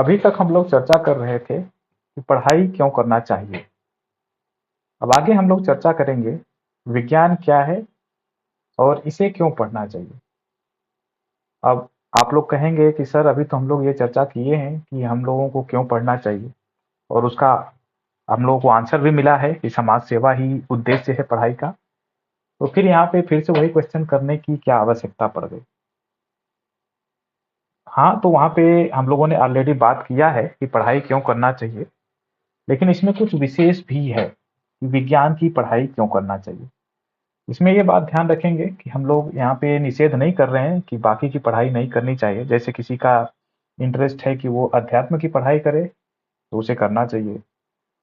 अभी तक हम लोग चर्चा कर रहे थे कि पढ़ाई क्यों करना चाहिए। अब आगे हम लोग चर्चा करेंगे विज्ञान क्या है और इसे क्यों पढ़ना चाहिए। अब आप लोग कहेंगे कि सर अभी तो हम लोग ये चर्चा किए हैं कि हम लोगों को क्यों पढ़ना चाहिए और उसका हम लोगों को आंसर भी मिला है कि समाज सेवा ही उद्देश्य है पढ़ाई का। तो फिर यहाँ पे फिर से वही क्वेश्चन करने की क्या आवश्यकता पड़ गई। हाँ, तो वहाँ पे हम लोगों ने ऑलरेडी बात किया है कि पढ़ाई क्यों करना चाहिए, लेकिन इसमें कुछ विशेष भी है कि विज्ञान की पढ़ाई क्यों करना चाहिए। इसमें ये बात ध्यान रखेंगे कि हम लोग यहाँ पे निषेध नहीं कर रहे हैं कि बाकी की पढ़ाई नहीं करनी चाहिए। जैसे किसी का इंटरेस्ट है कि वो अध्यात्म की पढ़ाई करे तो उसे करना चाहिए।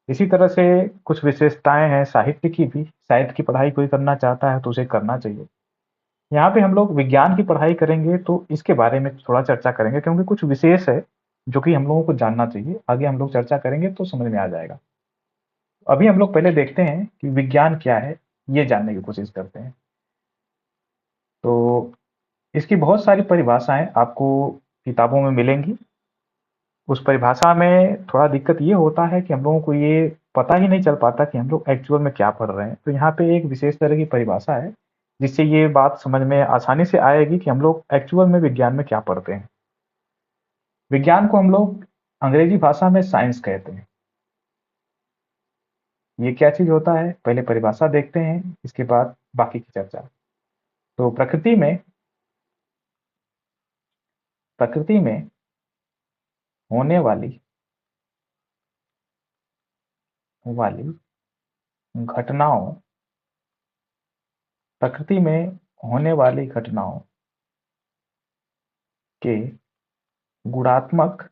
इसी तरह से कुछ विशेषताएं हैं साहित्य की भी, साहित्य की पढ़ाई कोई करना चाहता है तो उसे करना चाहिए। यहाँ पे हम लोग विज्ञान की पढ़ाई करेंगे तो इसके बारे में थोड़ा चर्चा करेंगे, क्योंकि कुछ विशेष है जो कि हम लोगों को जानना चाहिए। आगे हम लोग चर्चा करेंगे तो समझ में आ जाएगा। अभी हम लोग पहले देखते हैं कि विज्ञान क्या है, ये जानने की कोशिश करते हैं। तो इसकी बहुत सारी परिभाषाएं आपको किताबों में मिलेंगी। उस परिभाषा में थोड़ा दिक्कत ये होता है कि हम लोगों को ये पता ही नहीं चल पाता कि हम लोग एक्चुअल में क्या पढ़ रहे हैं। तो यहाँ पे एक विशेष तरह की परिभाषा है जिससे ये बात समझ में आसानी से आएगी कि हम लोग एक्चुअल में विज्ञान में क्या पढ़ते हैं। विज्ञान को हम लोग अंग्रेजी भाषा में साइंस कहते हैं। ये क्या चीज होता है, पहले परिभाषा देखते हैं, इसके बाद बाकी की चर्चा। तो प्रकृति में होने वाली घटनाओं प्रकृति में होने वाली घटनाओं के गुणात्मक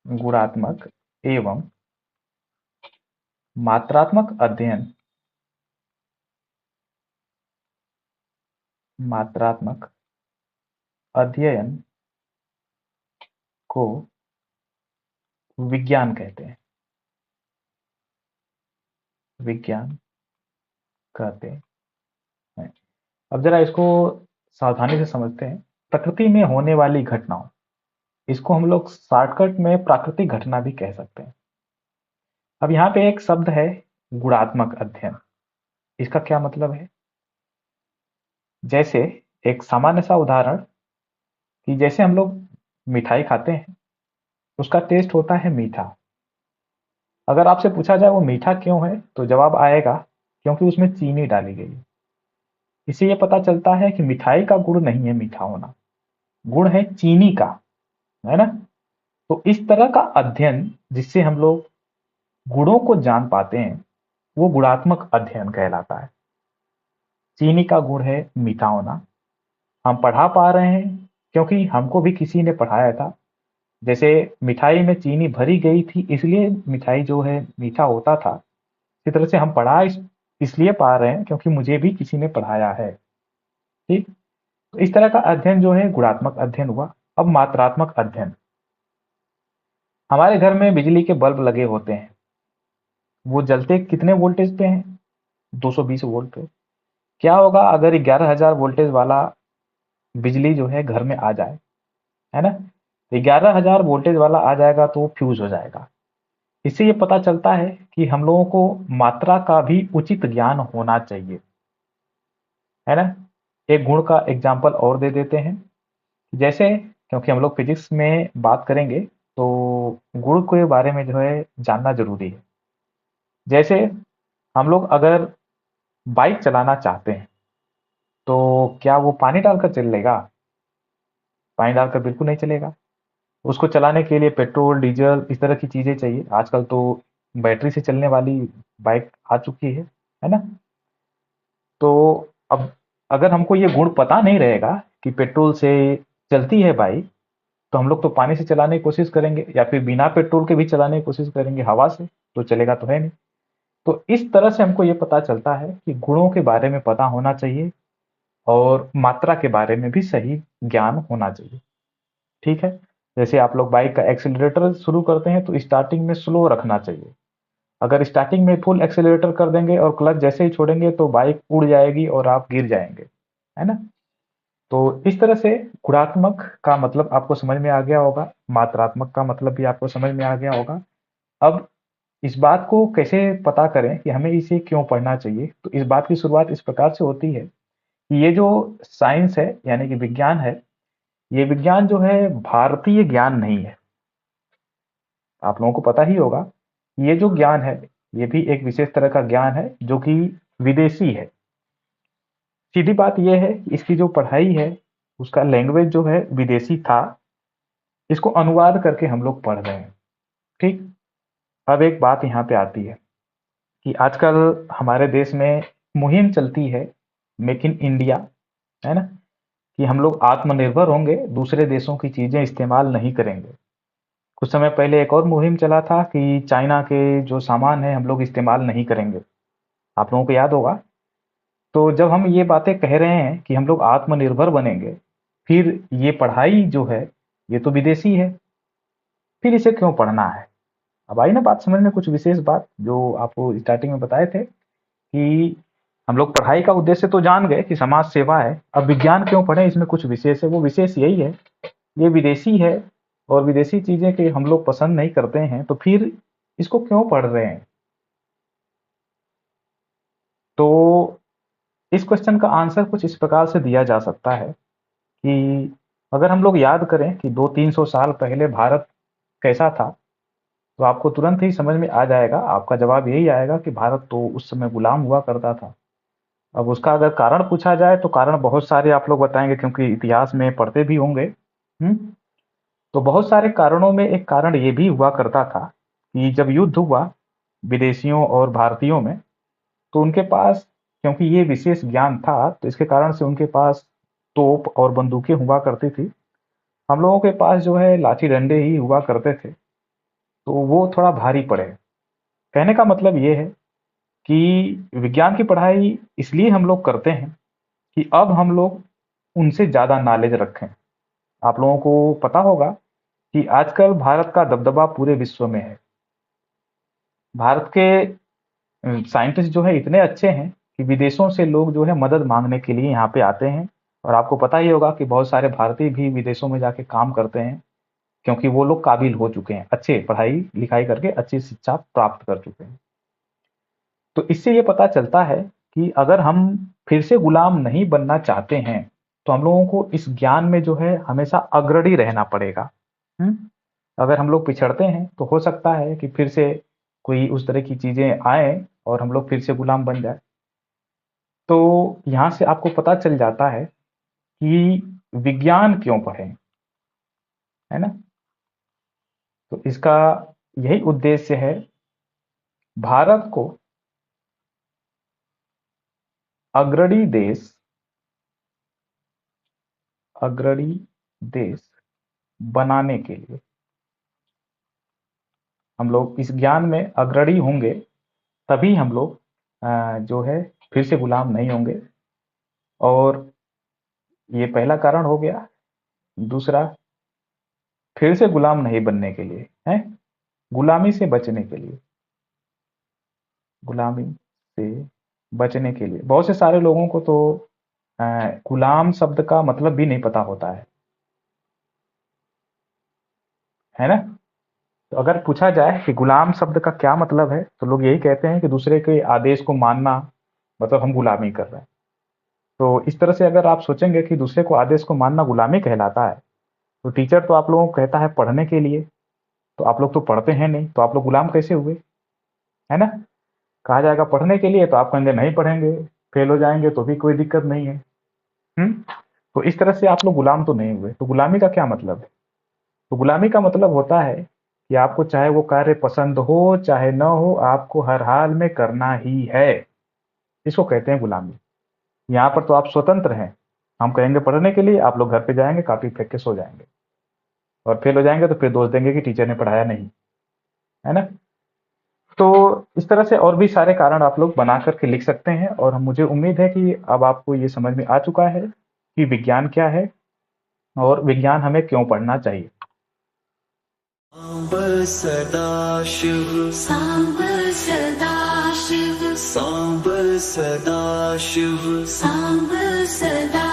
गुणात्मक एवं मात्रात्मक अध्ययन को विज्ञान कहते हैं। विज्ञान कहते हैं। अब जरा इसको सावधानी से समझते हैं। प्रकृति में होने वाली घटनाओं, इसको हम लोग शॉर्टकट में प्राकृतिक घटना भी कह सकते हैं। अब यहाँ पे एक शब्द है गुणात्मक अध्ययन। इसका क्या मतलब है? जैसे एक सामान्य सा उदाहरण कि जैसे हम लोग मिठाई खाते हैं, उसका टेस्ट होता है मीठा। अगर आपसे पूछा जाए वो मीठा क्यों है, तो जवाब आएगा क्योंकि उसमें चीनी डाली गई है। इससे ये पता चलता है कि मिठाई का गुण नहीं है मीठा होना, गुण है चीनी का, है ना। तो इस तरह का अध्ययन जिससे हम लोग गुणों को जान पाते हैं, वो गुणात्मक अध्ययन कहलाता है। चीनी का गुण है मीठा होना। हम पढ़ा पा रहे हैं क्योंकि हमको भी किसी ने पढ़ाया था। जैसे मिठाई में चीनी भरी गई थी इसलिए मिठाई जो है मीठा होता था। इसी तरह से हम इसलिए पा रहे हैं क्योंकि मुझे भी किसी ने पढ़ाया है। ठीक। तो इस तरह का अध्ययन जो है गुणात्मक अध्ययन हुआ। अब मात्रात्मक अध्ययन, हमारे घर में बिजली के बल्ब लगे होते हैं, वो जलते कितने वोल्टेज पे हैं? 220 वोल्ट पे। क्या होगा अगर 11,000 वोल्टेज वाला बिजली जो है घर में आ जाए, है ना। 11,000 वोल्टेज वाला आ जाएगा तो वो फ्यूज हो जाएगा। इससे ये पता चलता है कि हम लोगों को मात्रा का भी उचित ज्ञान होना चाहिए, है ना। एक गुण का एग्जाम्पल और दे देते हैं। जैसे क्योंकि हम लोग फिजिक्स में बात करेंगे तो गुण के बारे में जो है जानना जरूरी है। जैसे हम लोग अगर बाइक चलाना चाहते हैं तो क्या वो पानी डालकर चलेगा? पानी डालकर बिल्कुल नहीं चलेगा। उसको चलाने के लिए पेट्रोल डीजल इस तरह की चीजें चाहिए। आजकल तो बैटरी से चलने वाली बाइक आ चुकी है ना। तो अब अगर हमको ये गुण पता नहीं रहेगा कि पेट्रोल से चलती है बाइक, तो हम लोग तो पानी से चलाने की कोशिश करेंगे या फिर बिना पेट्रोल के भी चलाने की कोशिश करेंगे, हवा से तो चलेगा तो है नहीं। तो इस तरह से हमको ये पता चलता है कि गुणों के बारे में पता होना चाहिए और मात्रा के बारे में भी सही ज्ञान होना चाहिए। ठीक है। जैसे आप लोग बाइक का एक्सीलरेटर शुरू करते हैं तो स्टार्टिंग में स्लो रखना चाहिए। अगर स्टार्टिंग में फुल एक्सीलरेटर कर देंगे और क्लच जैसे ही छोड़ेंगे तो बाइक उड़ जाएगी और आप गिर जाएंगे, है ना। तो इस तरह से गुणात्मक का मतलब आपको समझ में आ गया होगा, मात्रात्मक का मतलब भी आपको समझ में आ गया होगा। अब इस बात को कैसे पता करें कि हमें इसे क्यों पढ़ना चाहिए, तो इस बात की शुरुआत इस प्रकार से होती है कि ये जो साइंस है यानी कि विज्ञान है, ये विज्ञान जो है भारतीय ज्ञान नहीं है। आप लोगों को पता ही होगा, ये जो ज्ञान है ये भी एक विशेष तरह का ज्ञान है जो कि विदेशी है। सीधी बात यह है कि इसकी जो पढ़ाई है उसका लैंग्वेज जो है विदेशी था, इसको अनुवाद करके हम लोग पढ़ रहे हैं। ठीक। अब एक बात यहाँ पे आती है कि आजकल हमारे देश में मुहिम चलती है मेक इन इंडिया, है ना, कि हम लोग आत्मनिर्भर होंगे, दूसरे देशों की चीजें इस्तेमाल नहीं करेंगे। कुछ समय पहले एक और मुहिम चला था कि चाइना के जो सामान है हम लोग इस्तेमाल नहीं करेंगे। आप लोगों को याद होगा। तो जब हम ये बातें कह रहे हैं कि हम लोग आत्मनिर्भर बनेंगे, फिर ये पढ़ाई जो है ये तो विदेशी है, फिर इसे क्यों पढ़ना है? अब आई ना बात समझ में, कुछ विशेष बात जो आपको स्टार्टिंग में बताए थे कि हम लोग पढ़ाई का उद्देश्य तो जान गए कि समाज सेवा है, अब विज्ञान क्यों पढ़ें, इसमें कुछ विशेष है। वो विशेष यही है, ये विदेशी है और विदेशी चीजें कि हम लोग पसंद नहीं करते हैं, तो फिर इसको क्यों पढ़ रहे हैं? तो इस क्वेश्चन का आंसर कुछ इस प्रकार से दिया जा सकता है कि अगर हम लोग याद करें कि 200-300 साल पहले भारत कैसा था, तो आपको तुरंत ही समझ में आ जाएगा, आपका जवाब यही आएगा कि भारत तो उस समय गुलाम हुआ करता था। अब उसका अगर कारण पूछा जाए तो कारण बहुत सारे आप लोग बताएंगे, क्योंकि इतिहास में पढ़ते भी होंगे। तो बहुत सारे कारणों में एक कारण ये भी हुआ करता था कि जब युद्ध हुआ विदेशियों और भारतीयों में, तो उनके पास, क्योंकि ये विशेष ज्ञान था, तो इसके कारण से उनके पास तोप और बंदूकें हुआ करती थी। हम लोगों के पास जो है लाठी डंडे ही हुआ करते थे, तो वो थोड़ा भारी पड़े। कहने का मतलब ये है कि विज्ञान की पढ़ाई इसलिए हम लोग करते हैं कि अब हम लोग उनसे ज़्यादा नॉलेज रखें। आप लोगों को पता होगा कि आजकल भारत का दबदबा पूरे विश्व में है। भारत के साइंटिस्ट जो है इतने अच्छे हैं कि विदेशों से लोग जो है मदद मांगने के लिए यहाँ पे आते हैं। और आपको पता ही होगा कि बहुत सारे भारतीय भी विदेशों में जाके काम करते हैं, क्योंकि वो लोग काबिल हो चुके हैं, अच्छे पढ़ाई लिखाई करके अच्छी शिक्षा प्राप्त कर चुके हैं। तो इससे ये पता चलता है कि अगर हम फिर से गुलाम नहीं बनना चाहते हैं, तो हम लोगों को इस ज्ञान में जो है हमेशा अग्रणी रहना पड़ेगा। हम्म? अगर हम लोग पिछड़ते हैं तो हो सकता है कि फिर से कोई उस तरह की चीजें आए और हम लोग फिर से गुलाम बन जाए। तो यहाँ से आपको पता चल जाता है कि विज्ञान क्यों पढ़ें, है ना। तो इसका यही उद्देश्य है, भारत को अग्रणी देश अग्रणी देश बनाने के लिए। हम लोग इस ज्ञान में अग्रणी होंगे, तभी हम लोग जो है फिर से गुलाम नहीं होंगे। और ये पहला कारण हो गया। दूसरा, फिर से गुलाम नहीं बनने के लिए है, गुलामी से बचने के लिए। गुलामी से बचने के लिए बहुत से सारे लोगों को तो गुलाम शब्द का मतलब भी नहीं पता होता है ना। तो अगर पूछा जाए कि गुलाम शब्द का क्या मतलब है, तो लोग यही कहते हैं कि दूसरे के आदेश को मानना, मतलब हम गुलामी कर रहे हैं। तो इस तरह से अगर आप सोचेंगे कि दूसरे को आदेश को मानना गुलामी कहलाता है, तो टीचर तो आप लोगों को कहता है पढ़ने के लिए, तो आप लोग तो पढ़ते हैं नहीं, तो आप लोग गुलाम कैसे हुए, है ना। कहा जाएगा पढ़ने के लिए, तो आप कहेंगे नहीं पढ़ेंगे, फेल हो जाएंगे तो भी कोई दिक्कत नहीं है। हम्म। तो इस तरह से आप लोग गुलाम तो नहीं हुए। तो गुलामी का क्या मतलब है? तो गुलामी का मतलब होता है कि आपको चाहे वो कार्य पसंद हो चाहे न हो, आपको हर हाल में करना ही है। इसको कहते हैं गुलामी। यहाँ पर तो आप स्वतंत्र हैं। हम कहेंगे पढ़ने के लिए, आप लोग घर पे जाएंगे, कॉपी फेंक के सो जाएंगे, और फेल हो जाएंगे तो फिर दोष देंगे कि टीचर ने पढ़ाया नहीं, है ना। तो इस तरह से और भी सारे कारण आप लोग बना करके लिख सकते हैं। और मुझे उम्मीद है कि अब आपको ये समझ में आ चुका है कि विज्ञान क्या है और विज्ञान हमें क्यों पढ़ना चाहिए। सांब सदाशिव सांब सदाशिव सांब सदाशिव सांब सदा